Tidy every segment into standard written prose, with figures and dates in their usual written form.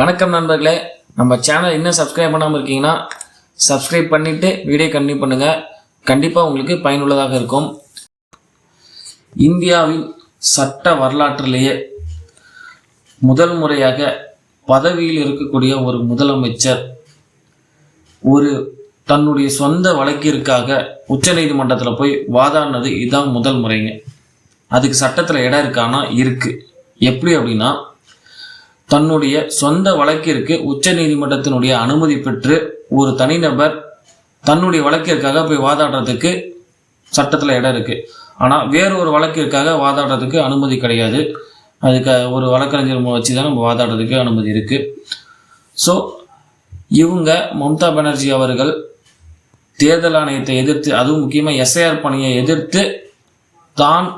வணக்கம் நண்பர்களே, நம்ம சேனல் இன்னும் சப்ஸ்கிரைப் பண்ணாமல் இருக்கீங்கன்னா சப்ஸ்கிரைப் பண்ணிவிட்டு வீடியோ கண்டினியூ பண்ணுங்கள். கண்டிப்பாக உங்களுக்கு பயனுள்ளதாக இருக்கும். இந்தியாவின் சட்ட வரலாற்றிலேயே முதல் முறையாக பதவியில் இருக்கக்கூடிய ஒரு முதலமைச்சர் தன்னுடைய சொந்த வழக்கிற்காக உச்சநீதிமன்றத்தில் போய் வாதாடினது இதுதான் முதல் முறைங்க. அதுக்கு சட்டத்தில் இடம் இருக்கானா இருக்குது. எப்படி அப்படின்னா, தன்னுடைய சொந்த வழக்கிற்கு உச்ச நீதிமன்றத்தினுடைய அனுமதி பெற்று ஒரு தனிநபர் தன்னுடைய வழக்கிற்காக போய் வாதாடுறதுக்கு சட்டத்தில் இடம் இருக்குது. ஆனால் வேறு ஒரு வழக்கிற்காக வாதாடுறதுக்கு அனுமதி கிடையாது. அதுக்கு ஒரு வழக்கறிஞர் வச்சு தான் நம்ம வாதாடுறதுக்கு அனுமதி இருக்குது. ஸோ இவங்க மம்தா பானர்ஜி அவர்கள் தேர்தல் ஆணையத்தை எதிர்த்து, அதுவும் முக்கியமாக எஸ்ஐஆர் பணியை எதிர்த்து தான்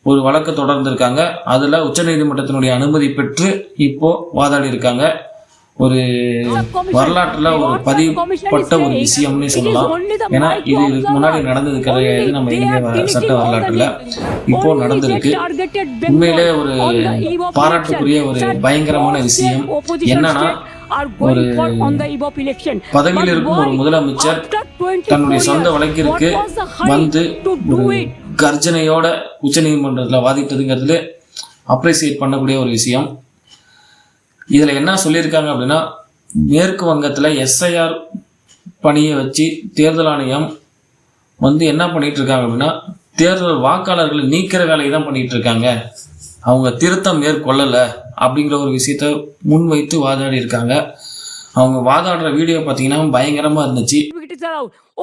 ஒரு வழக்கு தொடர்ந்திருக்காங்க. அதில் உச்சநீதிமன்றத்தினுடைய அனுமதி பெற்று இப்போ வாதாடி இருக்காங்க. ஒரு வரலாற்றில் ஒரு பதிவுப்பட்ட ஒரு விஷயம்னு சொல்லலாம். ஏன்னா இது இதுக்கு முன்னாடி நடந்தது கிடையாது. நம்ம இந்திய சட்ட வரலாற்றில் இப்போ நடந்திருக்கு. உண்மையிலே ஒரு பாராட்டுக்குரிய ஒரு பயங்கரமான விஷயம் என்னன்னா, ஒரு பதவியில் இருக்கும் ஒரு முதலமைச்சர் தன்னுடைய சொந்த வழக்கிற்கு வந்து கர்ஜனையோட உச்ச நீதிமன்றத்தில் வாதிட்டதுங்கிறதுல அப்ரிசியேட் பண்ணக்கூடிய ஒரு விஷயம். இதில் என்ன சொல்லியிருக்காங்க அப்படின்னா, மேற்கு வங்கத்தில் எஸ்ஐஆர் பணியை வச்சு தேர்தல் ஆணையம் என்ன பண்ணிட்டு இருக்காங்க அப்படின்னா, தேர்தல் வாக்காளர்களை நீக்கிற வேலையை தான் பண்ணிட்டு இருக்காங்க. அவங்க திருத்தம் மேற்கொள்ளலை அப்படிங்கிற ஒரு விஷயத்த முன்வைத்து வாதாடி இருக்காங்க. அவங்க வாதாடுற வீடியோ பார்த்தீங்கன்னா பயங்கரமாக இருந்துச்சு.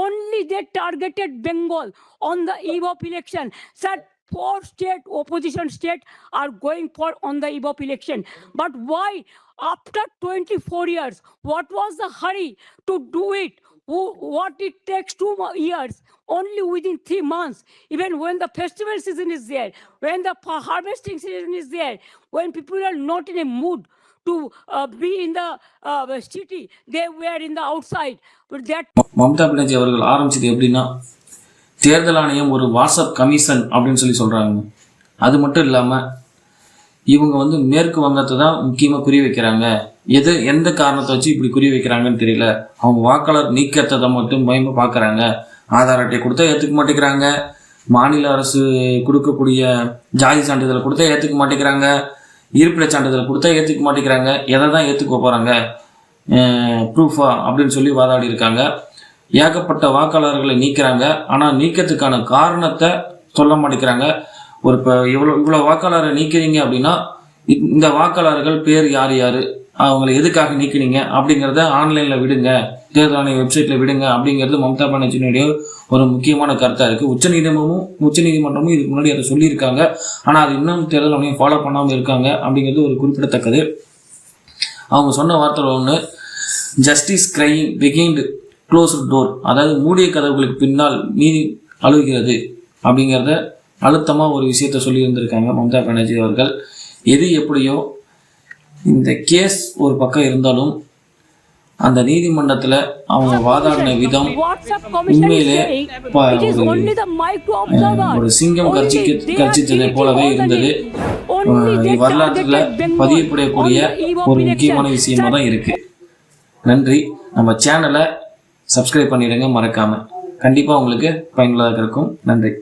Only they targeted Bengal on the eve of election. Said 4 state opposition state are going for on the eve of election. But why after 24 years? What was the hurry to do it? What it takes 2 years? Only within 3 months. Even when the festival season is there, when the harvesting season is there, when people are not in a mood to be in the city, they were in the outside. But that Mamata Banerjee அவர்கள் ஆரம்பிச்சது எப்படின்னா, தேர்தல் ஆணையம் ஒரு WhatsApp commission அப்படின்னு சொல்லி சொல்கிறாங்க. அது மட்டும் இல்லாமல் இவங்க மேற்கு வங்கத்தை தான் முக்கியமாக குறி வைக்கிறாங்க. எந்த காரணத்தை வச்சு இப்படி குறி வைக்கிறாங்கன்னு தெரியல. அவங்க வாக்காளர் நீக்கத்தை மட்டும் பயமாக பார்க்குறாங்க. ஆதார் அட்டை கொடுத்தா ஏற்றுக்க மாட்டேங்கிறாங்க. மாநில அரசு கொடுக்கக்கூடிய ஜாதி சான்றிதழ் கொடுத்தா ஏற்றுக்க மாட்டேங்கிறாங்க. இருப்பிட சான்றிதழ் கொடுத்தா ஏற்றுக்க மாட்டேங்கிறாங்க. எதை தான் ஏற்றுக்க போகிறாங்க ப்ரூஃபா அப்படின்னு சொல்லி வாதாடி இருக்காங்க. ஏகப்பட்ட வாக்காளர்களை நீக்கிறாங்க. ஆனால் நீக்கத்துக்கான காரணத்தை சொல்ல மாட்டேங்கிறாங்க. இப்போ இவ்வளோ வாக்காளரை நீக்கிறீங்க அப்படின்னா, இந்த வாக்காளர்கள் பேர் யார் யார், அவங்களை எதுக்காக நீக்கினீங்க அப்படிங்கிறத ஆன்லைனில் விடுங்க, தேர்தல் ஆணைய வெப்சைட்டில் விடுங்க அப்படிங்கிறது மம்தா பானர்ஜியினுடைய ஒரு முக்கியமான கருத்தாக இருக்குது. உச்சநீதிமன்றமும் இதுக்கு முன்னாடி அதை சொல்லியிருக்காங்க. ஆனால் அது இன்னும் தேர்தல் ஆணையம் ஃபாலோ பண்ணாமல் இருக்காங்க அப்படிங்கிறது ஒரு குறிப்பிடத்தக்கது. அவங்க சொன்ன வார்த்தை ஒன்று, justice crying behind closed door, அதாவது மூடிய கதவுகளுக்கு பின்னால் நீதி அழுகிறது அப்படிங்கிறத அழுத்தமாக ஒரு விஷயத்த சொல்லியிருந்திருக்காங்க மம்தா பானர்ஜி அவர்கள். எது எப்படியோ இந்த கேஸ் ஒரு பக்கம் இருந்தாலும் அந்த நீதிமன்றத்தில் அவங்க வாதாடின விதம் உண்மையிலே ஒரு சிங்கம் கர்ஜித்ததை போலவே இருந்தது. வரலாற்றில் பதியப்படக்கூடிய ஒரு முக்கியமான விஷயமா தான் இருக்கு. நன்றி. நம்ம சேனலை சப்ஸ்கிரைப் பண்ணிடுங்க மறக்காம. கண்டிப்பாக உங்களுக்கு பயனுள்ளதாக இருக்கும். நன்றி.